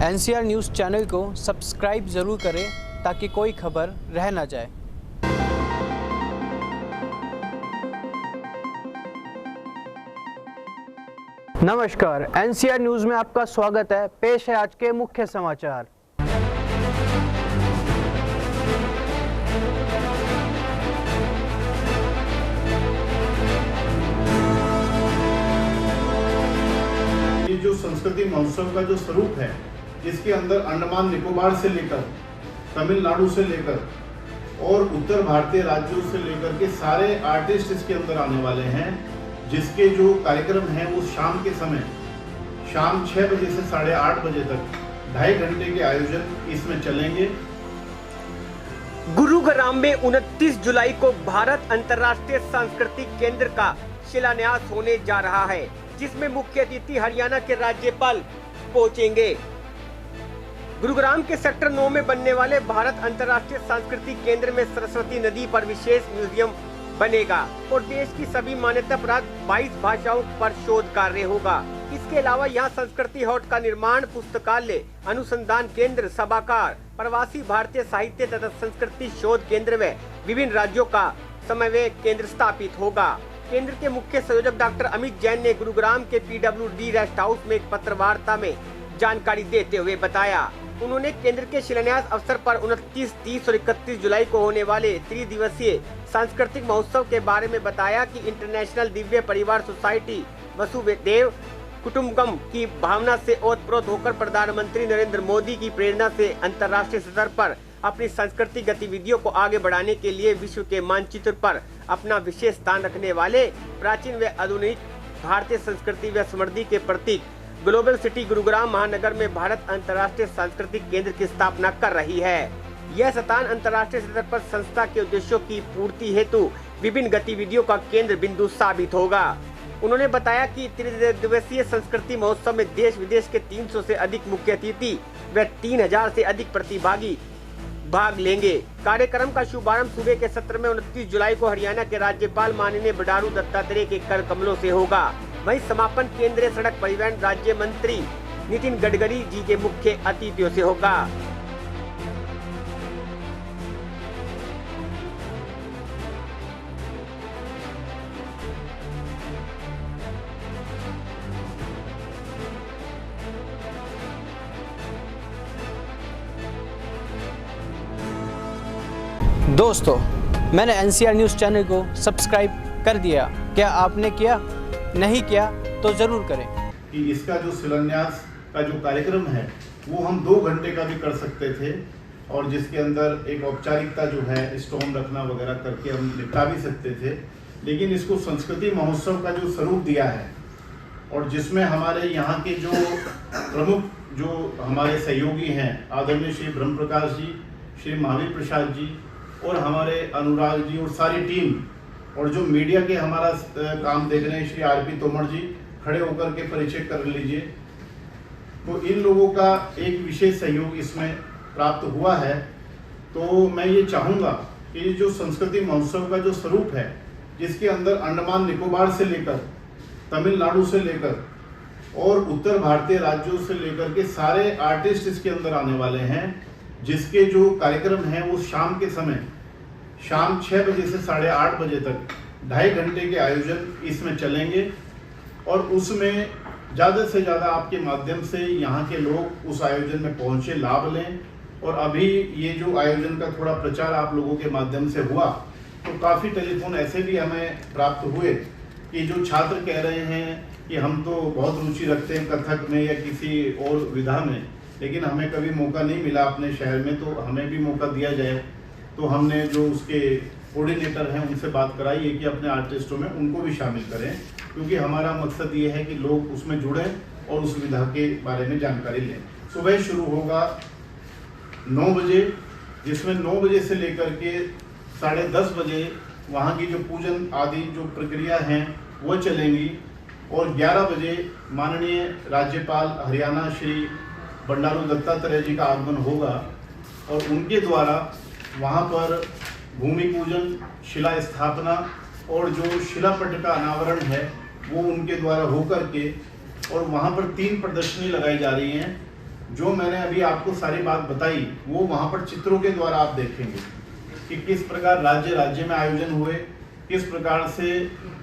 NCR news channel को subscribe ज़रूर करें ताकि कोई खबर रह ना जाए। नमस्कार, एनसीआर न्यूज़ में आपका स्वागत है। पेश है आज के मुख्य समाचार। ये जो संस्कृति महोत्सव का जो स्वरूप है, जिसके अंदर अंडमान निकोबार से लेकर तमिलनाडु से लेकर और उत्तर भारतीय राज्यों से लेकर के सारे आर्टिस्ट इसके अंदर आने वाले हैं, जिसके जो कार्यक्रम हैं वो शाम के समय शाम 6 बजे से 8:30 बजे तक 2.5 घंटे के आयोजन इसमें चलेंगे। गुरुग्राम में 29 जुलाई को भारत अंतर्राष्ट्रीय सांस्कृतिक केंद्र का शिलान्यास होने जा रहा है, जिसमें मुख्य अतिथि हरियाणा के राज्यपाल पहुंचेंगे। गुरुग्राम के सेक्टर 9 में बनने वाले भारत अंतर्राष्ट्रीय सांस्कृतिक केंद्र में सरस्वती नदी पर विशेष म्यूजियम बनेगा और देश की सभी मान्यता प्राप्त 22 भाषाओं पर शोध कार्य होगा। इसके अलावा यहाँ संस्कृति हॉट का निर्माण, पुस्तकालय, अनुसंधान केंद्र, सभागार, प्रवासी भारतीय साहित्य तथा संस्कृति शोध केंद्र में विभिन्न राज्यों का समन्वय केंद्र स्थापित होगा। केंद्र के मुख्य संयोजक डॉक्टर अमित जैन ने गुरुग्राम के PWD रेस्ट हाउस में एक पत्र वार्ता में जानकारी देते हुए बताया। उन्होंने केंद्र के शिलान्यास अवसर पर 29, 30 और 31 जुलाई को होने वाले त्रिदिवसीय सांस्कृतिक महोत्सव के बारे में बताया कि इंटरनेशनल दिव्य परिवार सोसाइटी वसुदेव कुटुंबकम की भावना से ओतप्रोत होकर प्रधानमंत्री नरेंद्र मोदी की प्रेरणा से अंतर्राष्ट्रीय स्तर पर अपनी सांस्कृतिक गतिविधियों को आगे बढ़ाने के लिए विश्व के मानचित्र पर अपना विशेष स्थान रखने वाले प्राचीन व आधुनिक भारतीय संस्कृति व समृद्धि के प्रतीक ग्लोबल सिटी गुरुग्राम महानगर में भारत अंतर्राष्ट्रीय सांस्कृतिक केंद्र की स्थापना कर रही है। यह स्थान अंतर्राष्ट्रीय स्तर पर संस्था के उद्देश्यों की पूर्ति हेतु विभिन्न गतिविधियों का केंद्र बिंदु साबित होगा। उन्होंने बताया कि त्रिदिवसीय संस्कृति महोत्सव में देश विदेश के 300 से अधिक मुख्य अतिथि व 3000 से अधिक प्रतिभागी भाग लेंगे। कार्यक्रम का शुभारंभ सुबह के सत्र में 29 जुलाई को हरियाणा के राज्यपाल माननीय बंडारू दत्तात्रेय के कर कमलों से होगा। वहीं समापन केंद्रीय सड़क परिवहन राज्य मंत्री नितिन गडकरी जी के मुख्य अतिथियों से होगा। दोस्तों, मैंने एनसीआर न्यूज़ चैनल को सब्सक्राइब कर दिया। क्या आपने किया? नहीं किया तो ज़रूर करें। कि इसका जो शिलान्यास का जो कार्यक्रम है वो हम 2 घंटे का भी कर सकते थे, और जिसके अंदर एक औपचारिकता जो है स्टोन रखना वगैरह करके हम निपटा भी सकते थे, लेकिन इसको संस्कृति महोत्सव का जो स्वरूप दिया है और जिसमें हमारे यहाँ के जो प्रमुख जो हमारे सहयोगी हैं, आदरणीय श्री ब्रह्म प्रकाश जी, श्री महावीर प्रसाद जी और हमारे अनुराग जी और सारी टीम, और जो मीडिया के हमारा काम देख रहे हैं श्री RP तोमर जी, खड़े होकर के परिचय कर लीजिए। तो इन लोगों का एक विशेष सहयोग इसमें प्राप्त हुआ है। तो मैं ये चाहूँगा कि जो संस्कृति महोत्सव का जो स्वरूप है, जिसके अंदर अंडमान निकोबार से लेकर तमिलनाडु से लेकर और उत्तर भारतीय राज्यों से लेकर के सारे आर्टिस्ट इसके अंदर आने वाले हैं, जिसके जो कार्यक्रम हैं वो शाम के समय शाम 6 बजे से 8:30 बजे तक 2.5 घंटे के आयोजन इसमें चलेंगे, और उसमें ज़्यादा से ज़्यादा आपके माध्यम से यहाँ के लोग उस आयोजन में पहुँचे, लाभ लें। और अभी ये जो आयोजन का थोड़ा प्रचार आप लोगों के माध्यम से हुआ, तो काफ़ी टेलीफोन ऐसे भी हमें प्राप्त हुए कि जो छात्र कह रहे हैं कि हम तो बहुत रुचि रखते हैं कथक में या किसी और विधा में, लेकिन हमें कभी मौका नहीं मिला अपने शहर में, तो हमें भी मौका दिया जाए। तो हमने जो उसके कोऑर्डिनेटर हैं उनसे बात कराई है कि अपने आर्टिस्टों में उनको भी शामिल करें, क्योंकि हमारा मकसद ये है कि लोग उसमें जुड़ें और उस विधा के बारे में जानकारी लें। सुबह शुरू होगा 9 बजे, जिसमें 9 बजे से लेकर के 10:30 बजे वहाँ की जो पूजन आदि जो प्रक्रिया हैं वो चलेंगी, और 11 बजे माननीय राज्यपाल हरियाणा श्री बंडारू दत्तात्रेय जी का आगमन होगा, और उनके द्वारा वहाँ पर भूमि पूजन, शिला स्थापना और जो शिलापट का अनावरण है वो उनके द्वारा होकर के, और वहाँ पर 3 प्रदर्शनी लगाई जा रही हैं। जो मैंने अभी आपको सारी बात बताई वो वहाँ पर चित्रों के द्वारा आप देखेंगे कि किस प्रकार राज्य राज्य में आयोजन हुए, किस प्रकार से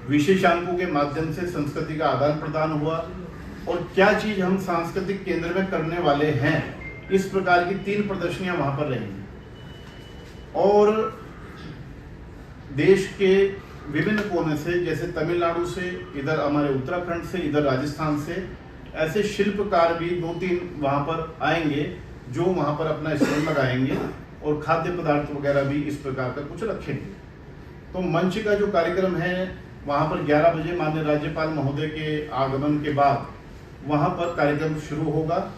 विशेषांकों के माध्यम से संस्कृति का आदान प्रदान हुआ और क्या चीज़ हम सांस्कृतिक केंद्र में करने वाले हैं। इस प्रकार की 3 प्रदर्शनियाँ वहाँ पर रहेंगी और देश के विभिन्न कोने से, जैसे तमिलनाडु से, इधर हमारे उत्तराखंड से, इधर राजस्थान से, ऐसे शिल्पकार भी 2-3 वहाँ पर आएंगे जो वहाँ पर अपना स्टॉल लगाएंगे और खाद्य पदार्थ वगैरह भी इस प्रकार का कुछ रखेंगे। तो मंच का जो कार्यक्रम है वहाँ पर 11 बजे माननीय राज्यपाल महोदय के आगमन के बाद वहाँ पर कार्यक्रम शुरू होगा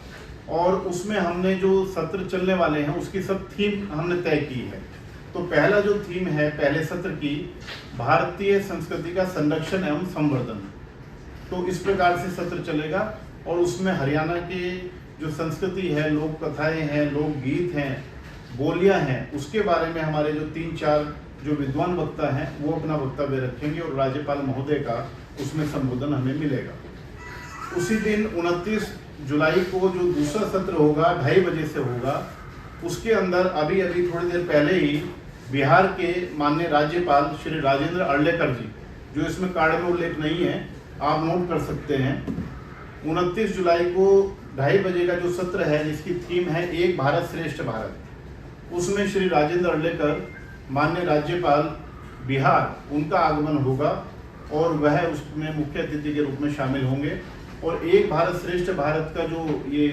और उसमें हमने जो सत्र चलने वाले हैं उसकी सब थीम हमने तय की है। तो पहला जो थीम है पहले सत्र की, भारतीय संस्कृति का संरक्षण एवं संवर्धन। तो इस प्रकार से सत्र चलेगा और उसमें हरियाणा की जो संस्कृति है, लोक कथाएं हैं, लोक गीत हैं, बोलियां हैं, उसके बारे में हमारे जो 3-4 जो विद्वान वक्ता हैं वो अपना वक्तव्य रखेंगे और राज्यपाल महोदय का उसमें संबोधन हमें मिलेगा। उसी दिन 29 जुलाई को जो दूसरा सत्र होगा 2:30 बजे से होगा, उसके अंदर अभी थोड़ी देर पहले ही बिहार के माननीय राज्यपाल श्री राजेंद्र अर्लेकर जी, जो इसमें कार्ड में उल्लेख नहीं है, आप नोट कर सकते हैं, 29 जुलाई को 2:30 बजे का जो सत्र है जिसकी थीम है एक भारत श्रेष्ठ भारत, उसमें श्री राजेंद्र अर्लेकर माननीय राज्यपाल बिहार, उनका आगमन होगा और वह उसमें मुख्य अतिथि के रूप में शामिल होंगे। और एक भारत श्रेष्ठ भारत का जो ये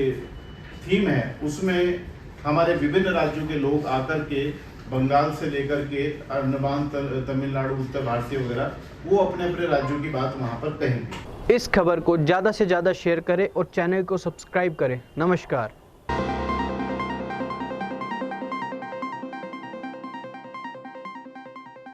थीम है उसमें हमारे विभिन्न राज्यों के लोग आकर के, बंगाल से लेकर के अंडमान, तमिलनाडु, उत्तर भारतीय वगैरह, वो अपने अपने राज्यों की बात वहाँ पर कहेंगे। इस खबर को ज़्यादा से ज़्यादा शेयर करें और चैनल को सब्सक्राइब करें। नमस्कार।